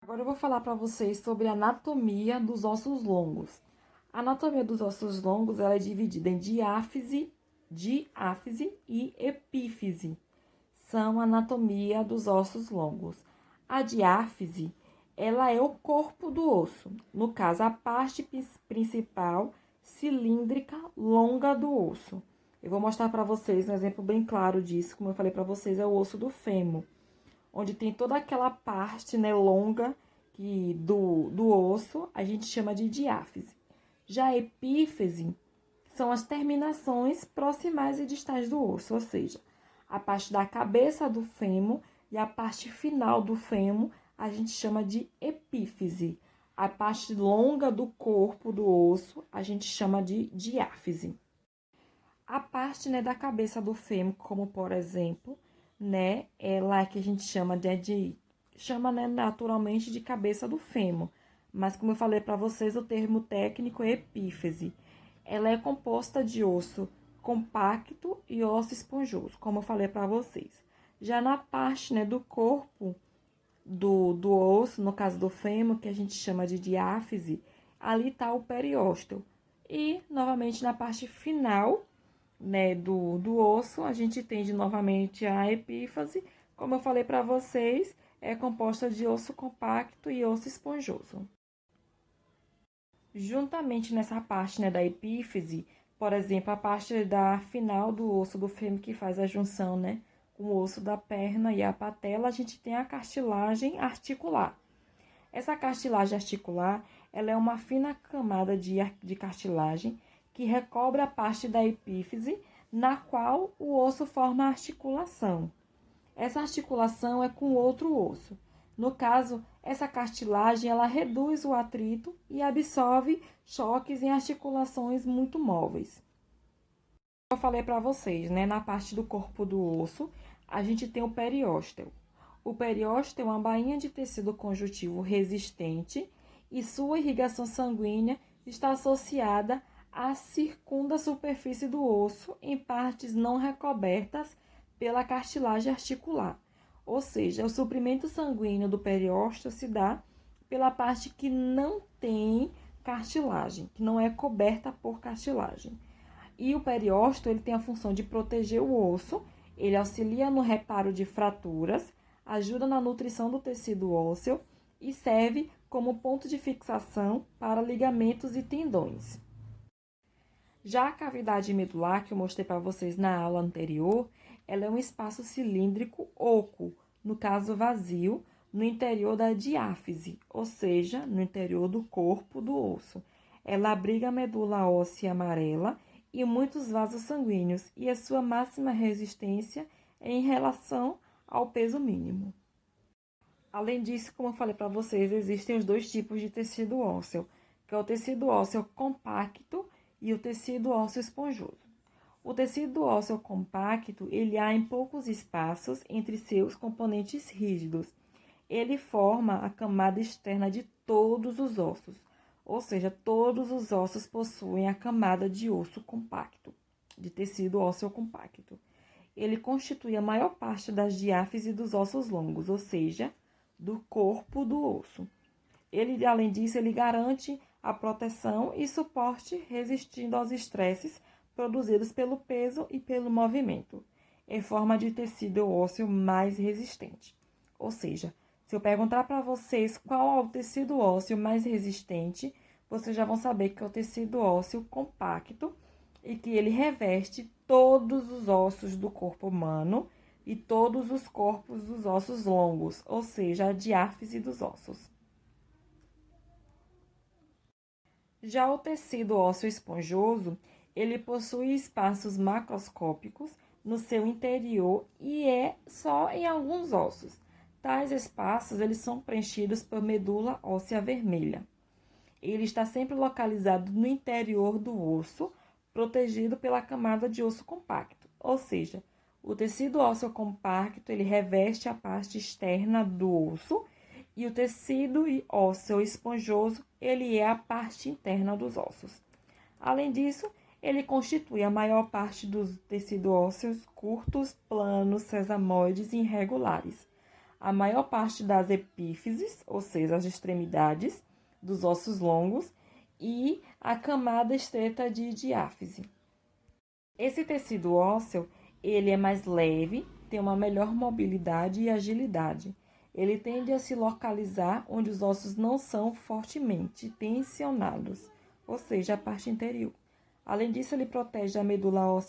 Agora eu vou falar para vocês sobre a anatomia dos ossos longos. A anatomia dos ossos longos ela é dividida em diáfise e epífise. São a anatomia dos ossos longos. A diáfise, ela é o corpo do osso, no caso, a parte principal cilíndrica longa do osso. Eu vou mostrar para vocês um exemplo bem claro disso, como eu falei para vocês, é o osso do fêmur, onde tem toda aquela parte, né, longa do osso, a gente chama de diáfise. Já a epífise são as terminações proximais e distais do osso, ou seja, a parte da cabeça do fêmur e a parte final do fêmur a gente chama de epífise. A parte longa do corpo do osso a gente chama de diáfise. A parte, né, da cabeça do fêmur, como por exemplo, né, ela que a gente chama chama, né, naturalmente de cabeça do fêmur, mas como eu falei para vocês, o termo técnico é epífise. Ela é composta de osso compacto e osso esponjoso, como eu falei para vocês. Já na parte, né, do corpo do osso, no caso do fêmur, que a gente chama de diáfise, ali está o periósteo. E, novamente, na parte final, né, do osso, a gente tem novamente a epífise. Como eu falei para vocês, é composta de osso compacto e osso esponjoso. Juntamente nessa parte, né, da epífise, por exemplo, a parte da final do osso do fêmur que faz a junção, né, com o osso da perna e a patela, a gente tem a cartilagem articular. Essa cartilagem articular, ela é uma fina camada de cartilagem que recobre a parte da epífise, na qual o osso forma a articulação. Essa articulação é com outro osso. No caso, essa cartilagem, ela reduz o atrito e absorve choques em articulações muito móveis. Eu falei para vocês, né, na parte do corpo do osso, a gente tem o periósteo. O periósteo é uma bainha de tecido conjuntivo resistente e sua irrigação sanguínea está associada à circunda superfície do osso em partes não recobertas pela cartilagem articular. Ou seja, o suprimento sanguíneo do periósteo se dá pela parte que não tem cartilagem, que não é coberta por cartilagem. E o periósteo, ele tem a função de proteger o osso, ele auxilia no reparo de fraturas, ajuda na nutrição do tecido ósseo e serve como ponto de fixação para ligamentos e tendões. Já a cavidade medular, que eu mostrei para vocês na aula anterior, ela é um espaço cilíndrico oco, no caso vazio, no interior da diáfise, ou seja, no interior do corpo do osso. Ela abriga a medula óssea amarela e muitos vasos sanguíneos, e a sua máxima resistência é em relação ao peso mínimo. Além disso, como eu falei para vocês, existem os dois tipos de tecido ósseo, que é o tecido ósseo compacto e o tecido ósseo esponjoso. O tecido ósseo compacto, ele há em poucos espaços entre seus componentes rígidos. Ele forma a camada externa de todos os ossos, ou seja, todos os ossos possuem a camada de osso compacto, de tecido ósseo compacto. Ele constitui a maior parte das diáfises dos ossos longos, ou seja, do corpo do osso. Ele, além disso, ele garante a proteção e suporte resistindo aos estresses produzidos pelo peso e pelo movimento, em forma de tecido ósseo mais resistente. Ou seja, se eu perguntar para vocês qual é o tecido ósseo mais resistente, vocês já vão saber que é o tecido ósseo compacto e que ele reveste todos os ossos do corpo humano e todos os corpos dos ossos longos, ou seja, a diáfise dos ossos. Já o tecido ósseo esponjoso, ele possui espaços macroscópicos no seu interior e é só em alguns ossos. Tais espaços, eles são preenchidos por medula óssea vermelha. Ele está sempre localizado no interior do osso, protegido pela camada de osso compacto, ou seja, o tecido ósseo compacto, ele reveste a parte externa do osso e o tecido ósseo esponjoso, ele é a parte interna dos ossos. Além disso, ele constitui a maior parte dos tecidos ósseos curtos, planos, sesamoides e irregulares. a maior parte das epífises, ou seja, as extremidades dos ossos longos, e a camada estreita de diáfise. Esse tecido ósseo, ele é mais leve, tem uma melhor mobilidade e agilidade. Ele tende a se localizar onde os ossos não são fortemente tensionados, ou seja, a parte interior. Além disso, ele protege a medula óssea